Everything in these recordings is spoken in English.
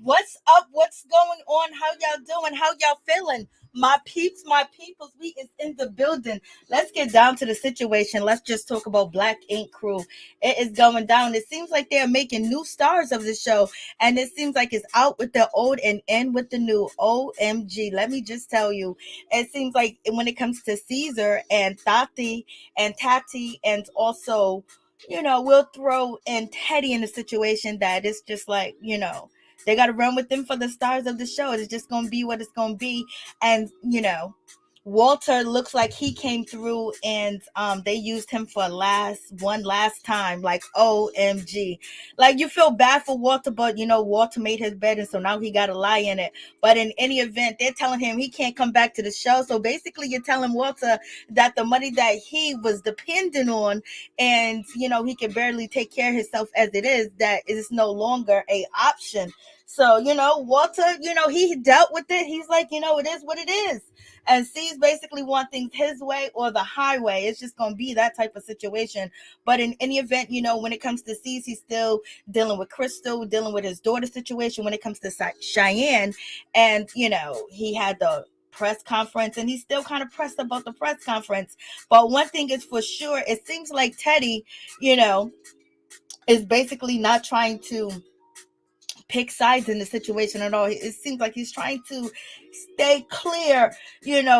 What's up? What's going on? How y'all doing? How y'all feeling? My peeps, my peoples, we is in the building. Let's get down to the situation. Let's just talk about Black Ink Crew. It is going down. It seems like they're making new stars of the show, and it seems like it's out with the old and in with the new. OMG, let me just tell you, it seems like when it comes to Caesar and Tati, and also, we'll throw in Teddy in a situation that is just like, they got to run with them for the stars of the show. It's just going to be what it's going to be. And, Walter looks like he came through, and they used him for one last time. Like, OMG. Like, you feel bad for Walter, but, Walter made his bed, and so now he got to lie in it. But in any event, they're telling him he can't come back to the show. So basically, you're telling Walter that the money that he was dependent on, and, he can barely take care of himself as it is, that is no longer a option. So, Walter, he dealt with it. He's like, it is what it is. And C's basically want things his way or the highway. It's just going to be that type of situation. But in any event, when it comes to C's, he's still dealing with Crystal, dealing with his daughter situation when it comes to Cheyenne. And, he had the press conference, and he's still kind of pressed about the press conference. But one thing is for sure, it seems like Teddy, is basically not trying to pick sides in the situation at all. It seems like he's trying to stay clear,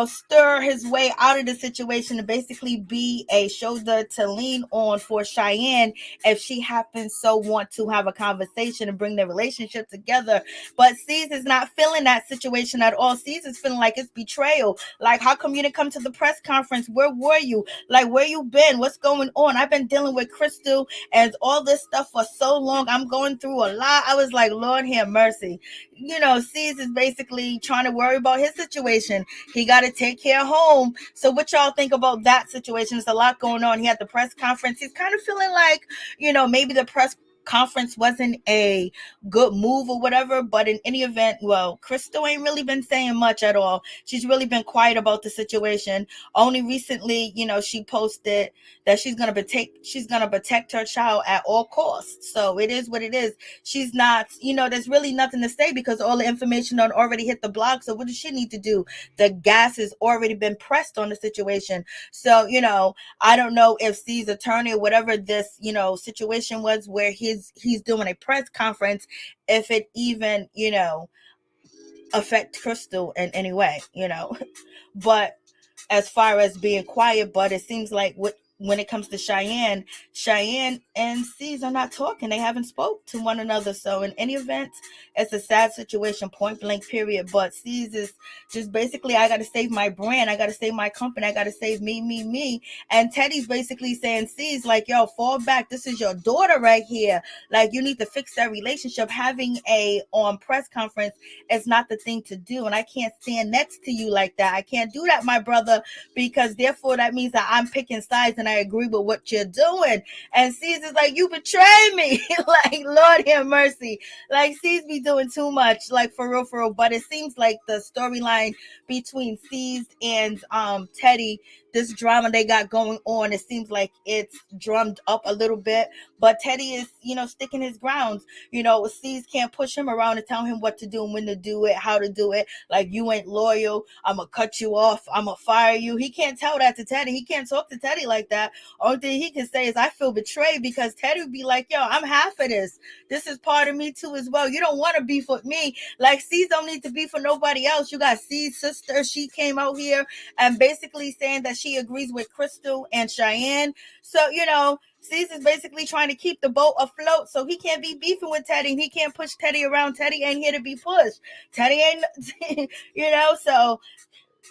stir his way out of the situation and basically be a shoulder to lean on for Cheyenne if she happens so want to have a conversation and bring their relationship together. But C's is not feeling that situation at all. C's is feeling like it's betrayal. Like, how come you didn't come to the press conference? Where were you? Like, where you been? What's going on? I've been dealing with Crystal and all this stuff for so long. I'm going through a lot. I was like, Lord have mercy. C's is basically trying to worry about his situation. He got to take care of home. So what y'all think about that situation? There's a lot going on. He had the press conference. He's kind of feeling like, maybe the press conference wasn't a good move or whatever, but in any event, well, Crystal ain't really been saying much at all. She's really been quiet about the situation. Only recently, she posted that she's gonna protect her child at all costs. So it is what it is. She's not, there's really nothing to say because all the information done already hit the blog. So what does she need to do? The gas has already been pressed on the situation. So, I don't know if C's attorney or whatever this, situation was where he's doing a press conference, if it even, affect Crystal in any way, But as far as being quiet, but it seems like when it comes to Cheyenne and C's are not talking. They haven't spoke to one another. So in any event, it's a sad situation, point blank, period. But C's is just basically, I got to save my brand. I got to save my company. I got to save me. And Teddy's basically saying, C's like, yo, fall back. This is your daughter right here. Like, you need to fix that relationship. Having a press conference is not the thing to do. And I can't stand next to you like that. I can't do that, my brother, because therefore that means that I'm picking sides and I agree with what you're doing. And C's is like, you betrayed me. Like, Lord have mercy. Like, C's be doing too much, like, for real. But it seems like the storyline between C's and Teddy, this drama they got going on, it seems like it's drummed up a little bit. But Teddy is, sticking his grounds. C's can't push him around and tell him what to do and when to do it, how to do it. Like, you ain't loyal. I'm going to cut you off. I'm going to fire you. He can't tell that to Teddy. He can't talk to Teddy like that. Only thing he can say is, I feel betrayed, because Teddy would be like, yo, I'm half of this. This is part of me too as well. You don't want to beef with me. Like, C's don't need to beef with nobody else. You got C's sister. She came out here and basically saying that she agrees with Crystal and Cheyenne. So, C's is basically trying to keep the boat afloat, so he can't be beefing with Teddy, and he can't push Teddy around. Teddy ain't here to be pushed. Teddy ain't, so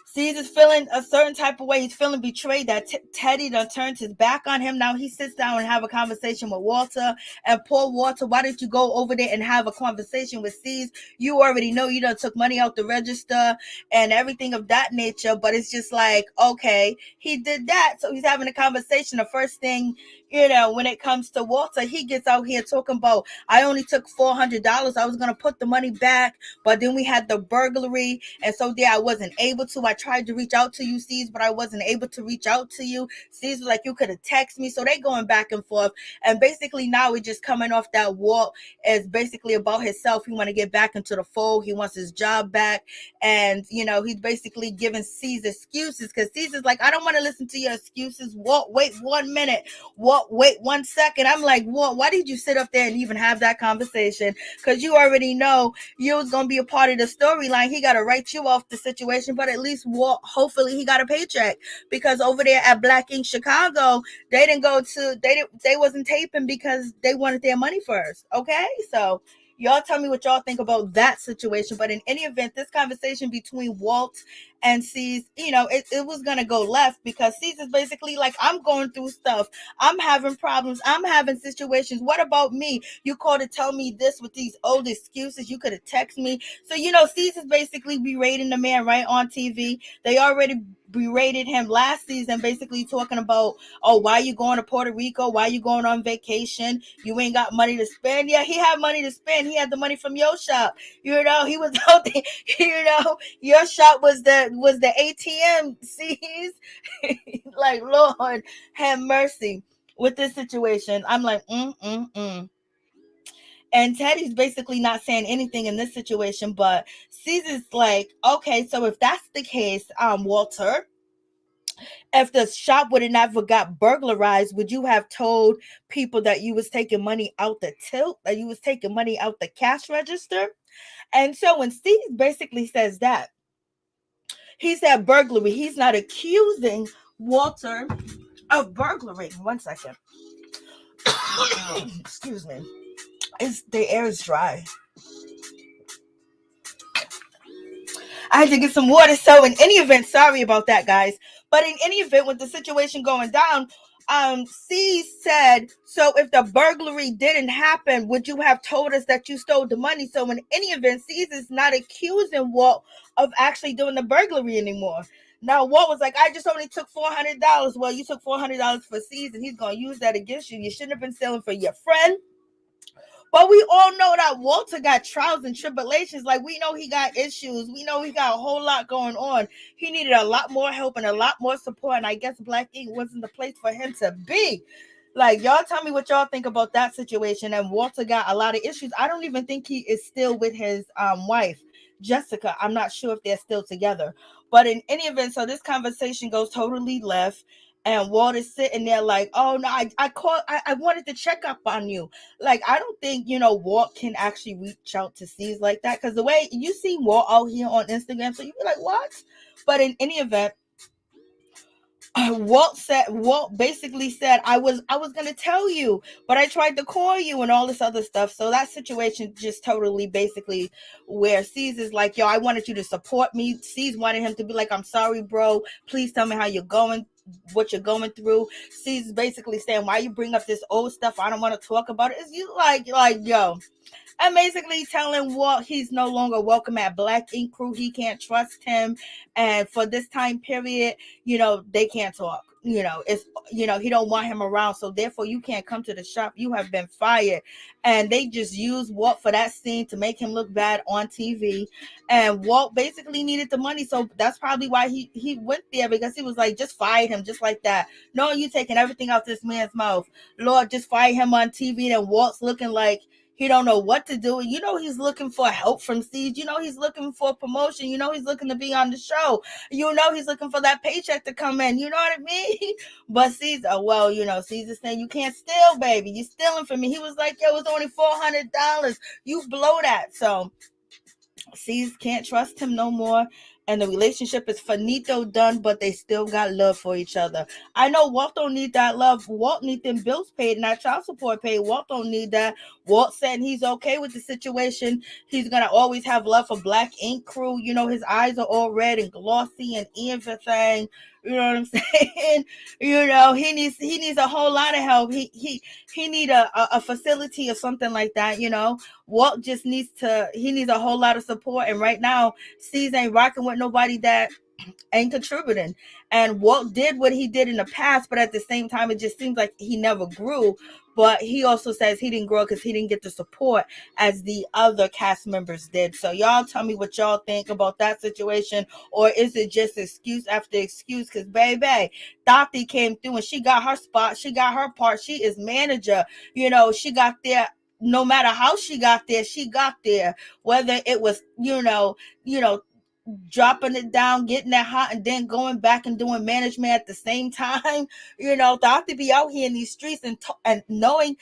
Caesar's feeling a certain type of way. He's feeling betrayed that Teddy done turned his back on him. Now he sits down and have a conversation with Walter. And poor Walter, why didn't you go over there and have a conversation with Caesar? You already know you done took money out the register and everything of that nature. But it's just like, okay, he did that. So he's having a conversation. The first thing, when it comes to Walter, he gets out here talking about, I only took $400. I was going to put the money back, but then we had the burglary. And so there, I wasn't able to. I tried to reach out to you, C's, but I wasn't able to reach out to you. C's was like, you could have texted me. So they going back and forth. And basically now we're just coming off that Walt is basically about himself. He want to get back into the fold. He wants his job back. And, he's basically giving C's excuses because C's is like, I don't want to listen to your excuses. Walt, wait 1 minute. Walt, wait 1 second. I'm like, Walt, why did you sit up there and even have that conversation? Because you already know you was going to be a part of the storyline. He got to write you off the situation, but at least Walt, hopefully he got a paycheck, because over there at Black Ink Chicago, they wasn't taping because they wanted their money first. Okay. So y'all tell me what y'all think about that situation. But in any event, this conversation between Walt and C's, it was going to go left because C's is basically like, I'm going through stuff. I'm having problems. I'm having situations. What about me? You called to tell me this with these old excuses. You could have texted me. So, C's is basically berating the man right on TV. They already berated him last season, basically talking about, oh, why you going to Puerto Rico? Why you going on vacation? You ain't got money to spend. Yeah, he had money to spend. He had the money from your shop. He was out there. Your shop was the ATM. Sees, like, Lord have mercy with this situation. I'm like, And Teddy's basically not saying anything in this situation, but Caesar's like, okay, so if that's the case, Walter, if the shop would have never got burglarized, would you have told people that you was taking money out the tilt, that you was taking money out the cash register? And so when Steve basically says that, he said burglary. He's not accusing Walter of burglary. 1 second. Excuse me. The air is dry. I had to get some water. So in any event, sorry about that, guys. But in any event, with the situation going down, C said, so if the burglary didn't happen, would you have told us that you stole the money? So in any event, C is not accusing Walt of actually doing the burglary anymore. Now, Walt was like, I just only took $400. Well, you took $400 for C's, and he's going to use that against you. You shouldn't have been stealing for your friend. But we all know that Walter got trials and tribulations. Like, we know he got issues. We know he got a whole lot going on. He needed a lot more help and a lot more support. And I guess Black Ink wasn't the place for him to be. Like, y'all tell me what y'all think about that situation. And Walter got a lot of issues. I don't even think he is still with his wife, Jessica. I'm not sure if they're still together. But in any event, so this conversation goes totally left. And Walt is sitting there like, oh, no, I wanted to check up on you. Like, I don't think, Walt can actually reach out to C's like that. Because the way you see Walt out here on Instagram, so you be like, what? But in any event, Walt basically said, I was gonna tell you, but I tried to call you and all this other stuff. So that situation just totally basically where C's is like, yo, I wanted you to support me. C's wanted him to be like, I'm sorry, bro. Please tell me how you're going, what you're going through. C's basically saying, why you bring up this old stuff? I don't want to talk about it. Is you like, yo. I'm basically telling Walt he's no longer welcome at Black Ink Crew. He can't trust him. And for this time period, they can't talk. It's, he don't want him around. So therefore you can't come to the shop. You have been fired. And they just used Walt for that scene to make him look bad on TV. And Walt basically needed the money. So that's probably why he went there, because he was like, just fire him just like that. No, you taking everything out this man's mouth. Lord, just fire him on TV. And Walt's looking like he don't know what to do. He's looking for help from Siege. He's looking for promotion. He's looking to be on the show. He's looking for that paycheck to come in. You know what I mean? But Siege, Siege is saying, you can't steal, baby. You're stealing from me. He was like, yo, it's only $400. You blow that. So Siege can't trust him no more. and the relationship is finito done, but they still got love for each other. I know Walt don't need that love. Walt need them bills paid and that child support paid. Walt don't need that. Walt said he's okay with the situation. He's gonna always have love for Black Ink Crew. You know, his eyes are all red and glossy and everything. You know what I'm saying? You know, he needs a whole lot of help. He need a facility or something like that. You know, Walt just needs a whole lot of support. And right now, C's ain't rocking with nobody that ain't contributing. And Walt did what he did in the past, but at the same time, it just seems like he never grew. But he also says he didn't grow because he didn't get the support as the other cast members did. So y'all tell me what y'all think about that situation, or is it just excuse after excuse? Because baby, Tati came through and she got her spot, she got her part. She is manager. You know, she got there. No matter how she got there, she got there. Whether it was, dropping it down, getting that hot, and then going back and doing management at the same time. You know, Tati be out here in these streets and knowing,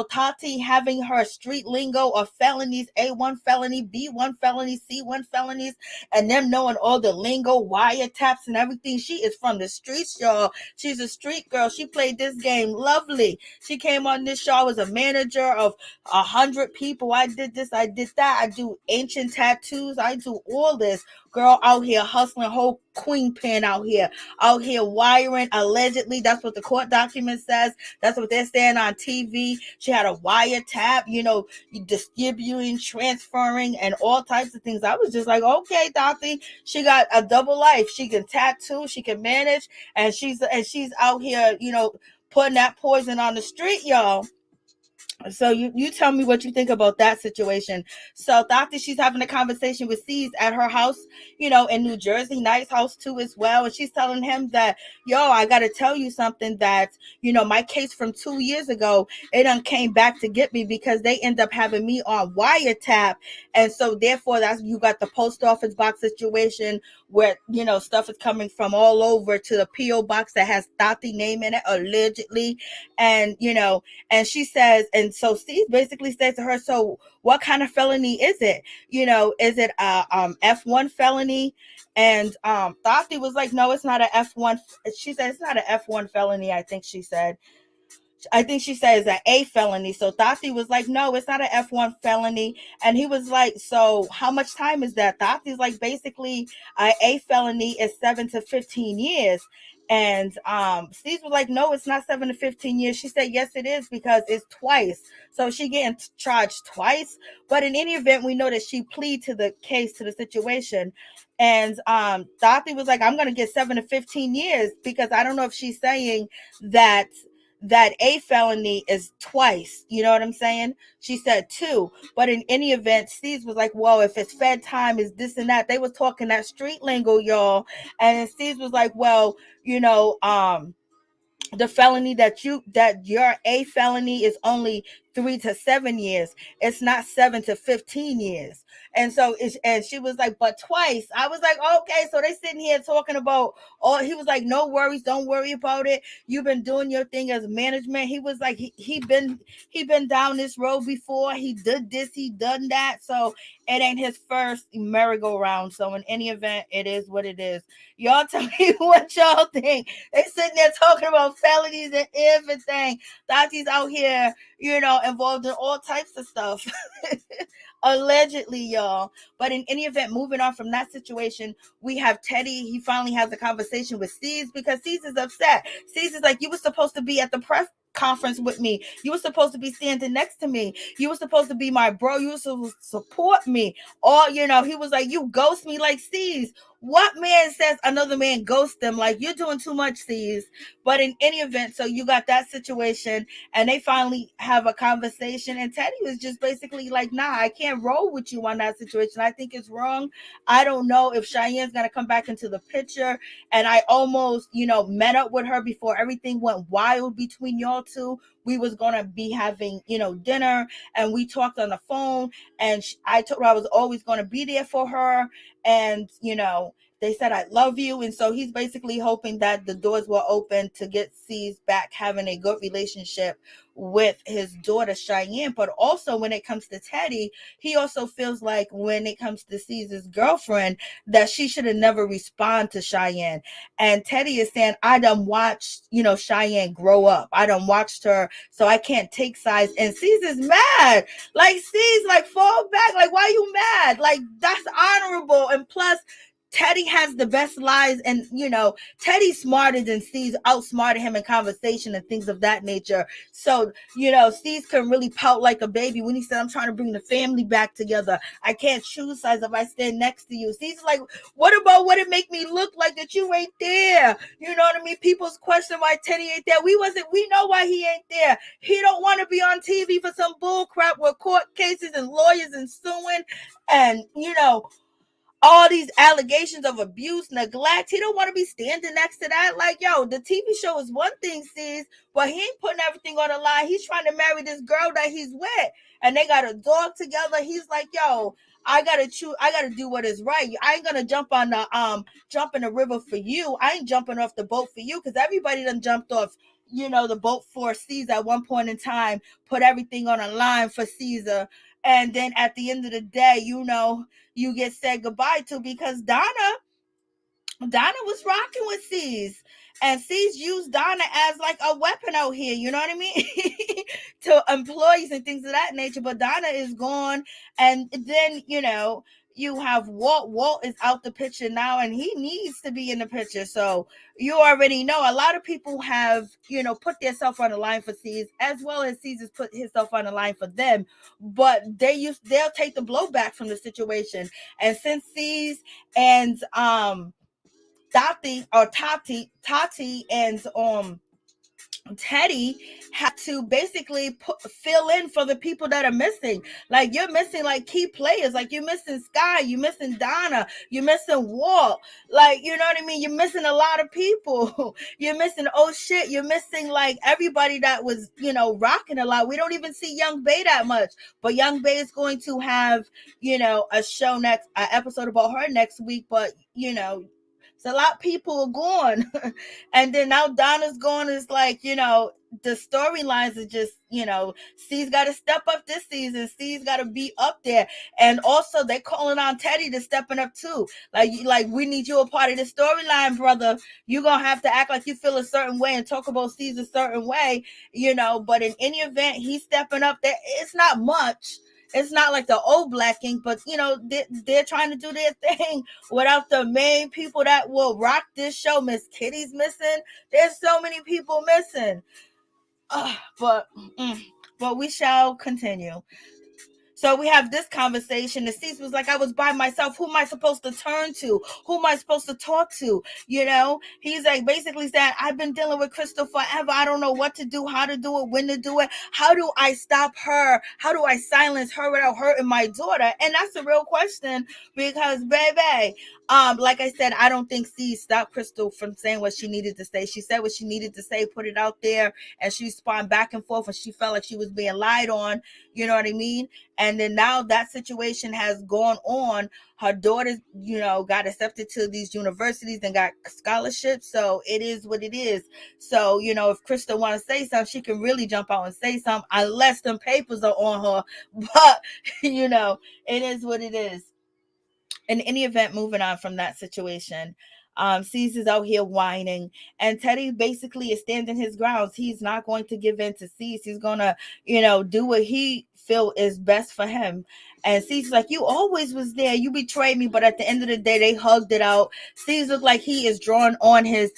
Tati having her street lingo of felonies, A1 felony, B1 felony, C1 felonies, and them knowing all the lingo, wiretaps and everything. She is from the streets, y'all. She's a street girl. She played this game lovely. She came on this show. I was a manager of 100 people. I did this, I did that. I do ancient tattoos. I do all this. Girl out here hustling, whole queen pin out here wiring, allegedly. That's what the court document says. That's what they're saying on TV. She had a wiretap, distributing, transferring, and all types of things. I was just like, okay, Tati, she got a double life. She can tattoo, she can manage, and she's out here, putting that poison on the street, y'all. So you tell me what you think about that situation. So Tati, she's having a conversation with C's at her house, in New Jersey, nice house too as well. And she's telling him that, I got to tell you something that, my case from 2 years ago, it done came back to get me because they end up having me on wiretap. And so therefore you got the post office box situation where, stuff is coming from all over to the P.O. box that has Tati name in it, allegedly. And, and she says, and so Steve basically says to her, so what kind of felony is it? Is it a F1 felony? And Tati was like, no, it's not a F1. She said it's not a F1 felony. I think she said it's an A felony. So Tati was like, no, it's not an F1 felony. And he was like, so how much time is that? Tati's like, basically, A felony is 7 to 15 years. And Steve was like, no, it's not 7 to 15 years. She said, yes, it is, because it's twice. So she getting charged twice. But in any event, we know that she pleaded to the case, to the situation. And Tati was like, I'm going to get 7 to 15 years, because I don't know if she's saying that A felony is twice. You know what I'm saying? She said 2. But in any event, Steve was like, well, if it's fed time, is this and that. They was talking that street lingo, y'all. And Steve was like, well, the felony that your A felony is only 3 to 7 years. It's not 7 to 15 years. And so and she was like, but twice. I was like, okay, so they sitting here talking about he was like, no worries, don't worry about it. You've been doing your thing as management. He was like, he been down this road before. He did this, he done that. So it ain't his first merry-go-round. So in any event, it is what it is. Y'all tell me what y'all think. They sitting there talking about felonies and everything. Tati's out here, involved in all types of stuff. Allegedly, y'all. But in any event, moving on from that situation, we have Teddy. He finally has a conversation with C's, because C's is upset. C's is like, you were supposed to be at the press conference with me. You were supposed to be standing next to me. You were supposed to be my bro. You were supposed to support me. Or, he was like, you ghost me like C's. What man says another man ghost them? Like, you're doing too much, C's. But in any event, so you got that situation, and they finally have a conversation, and Teddy was just basically like, nah, I can't roll with you on that situation. I think it's wrong. I don't know if Cheyenne's going to come back into the picture. And I almost, met up with her before everything went wild between y'all two. We was going to be having, dinner, and we talked on the phone, and I told her I was always going to be there for her. And, they said I love you, and so he's basically hoping that the doors will open to get C's back having a good relationship with his daughter Cheyenne. But also when it comes to Teddy, he also feels like when it comes to C's girlfriend, that she should have never responded to Cheyenne. And Teddy is saying, I done watched, Cheyenne grow up. I done watched her, so I can't take sides. And C's is mad. Like, C's like, fall back. Like, why you mad? Like, that's honorable. And plus, Teddy has the best lies, and Teddy's smarter than C's, outsmarted him in conversation and things of that nature. So C's can really pout like a baby when he said, I'm trying to bring the family back together. I can't choose sides if I stand next to you. C's like, what about what it make me look like that you ain't there? You know what I mean? People's question why Teddy ain't there. We know why he ain't there. He don't want to be on TV for some bull crap with court cases and lawyers and suing and all these allegations of abuse, neglect. He don't want to be standing next to that. Like, yo, the TV show is one thing, sis, but he ain't putting everything on the line. He's trying to marry this girl that he's with, and they got a dog together. He's like, yo, I gotta do what is right. I ain't gonna jump in the river for you. I ain't jumping off the boat for you, because everybody done jumped off the boat for Caesar at one point in time, put everything on a line for Caesar, and then at the end of the day, you get said goodbye to, because Donna was rocking with C's, and C's used Donna as like a weapon out here, you know what I mean? To employees and things of that nature. But Donna is gone, and then you have Walt. Walt is out the picture now, and he needs to be in the picture. So you already know a lot of people have put themselves on the line for C's, as well as C's has put himself on the line for them. But they'll take the blowback from the situation. And since C's and Tati and Teddy had to basically fill in for the people that are missing. Like, you're missing like key players. Like, you're missing Sky, you're missing Donna, you're missing Walt. Like, you know what I mean? You're missing a lot of people. You're missing you're missing like everybody that was rocking a lot. We don't even see Young Bay that much, but Young Bay is going to have a show an episode about her next week. But it's a lot of people are gone. And then now Donna's gone. Is like, the storylines are just, C's got to step up this season. C's got to be up there. And also they calling on Teddy to stepping up too. Like we need you a part of the storyline, brother. You're going to have to act like you feel a certain way and talk about C's a certain way, but in any event, he's stepping up there. It's not much. It's not like the old Black Ink, but they're trying to do their thing without the main people that will rock this show. Miss Kitty's missing. There's so many people missing. But we shall continue. So we have this conversation. The C's was like, I was by myself. Who am I supposed to turn to? Who am I supposed to talk to? He's like basically saying, I've been dealing with Crystal forever. I don't know what to do, how to do it, when to do it. How do I stop her? How do I silence her without hurting my daughter? And that's a real question, because baby, like I said, I don't think C stopped Crystal from saying what she needed to say. She said what she needed to say, put it out there, and she spawned back and forth, and she felt like she was being lied on. You know what I mean? And then now that situation has gone on. Her daughter, got accepted to these universities and got scholarships. So it is what it is. So, if Krista want to say something, she can really jump out and say something, unless them papers are on her. But, it is what it is. In any event, moving on from that situation, C's is out here whining, and Teddy basically is standing his grounds. He's not going to give in to C's. He's gonna, do what he feel is best for him. And C's like, you always was there. You betrayed me, but at the end of the day, they hugged it out. C's look like he is drawing on his,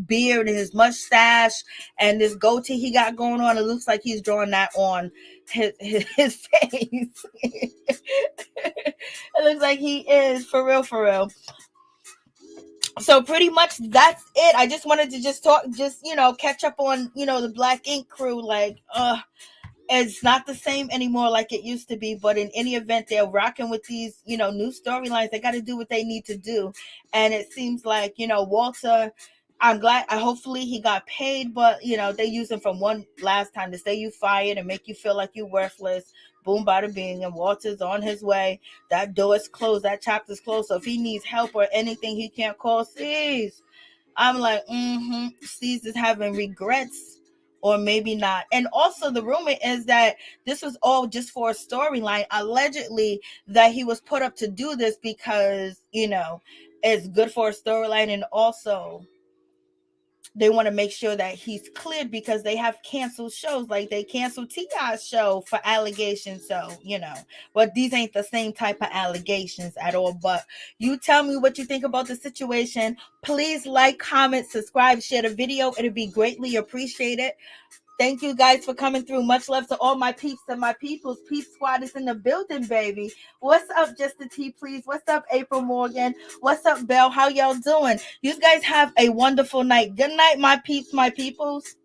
beard and his mustache and this goatee he got going on. It looks like he's drawing that on his face. It looks like he is for real. So pretty much that's it. I just wanted to catch up on the Black Ink crew. Like, it's not the same anymore like it used to be, but in any event, they're rocking with these new storylines. They got to do what they need to do. And it seems like Walter, I'm glad. Hopefully he got paid, but they use him from one last time to say you fired and make you feel like you worthless. Boom, bada bing, and Walter's on his way. That door is closed. That chapter's closed. So if he needs help or anything, he can't call C's. I'm like, C's is having regrets, or maybe not. And also, the rumor is that this was all just for a storyline. Allegedly, that he was put up to do this because it's good for a storyline, and also they want to make sure that he's cleared because they have canceled shows. Like they canceled T.I.'s show for allegations. So, but these ain't the same type of allegations at all. But you tell me what you think about the situation. Please like, comment, subscribe, share the video. It'd be greatly appreciated. Thank you guys for coming through. Much love to all my peeps and my peoples. Peep Squad is in the building, baby. What's up, Just the Tea, please? What's up, April Morgan? What's up, Belle? How y'all doing? You guys have a wonderful night. Good night, my peeps, my peoples.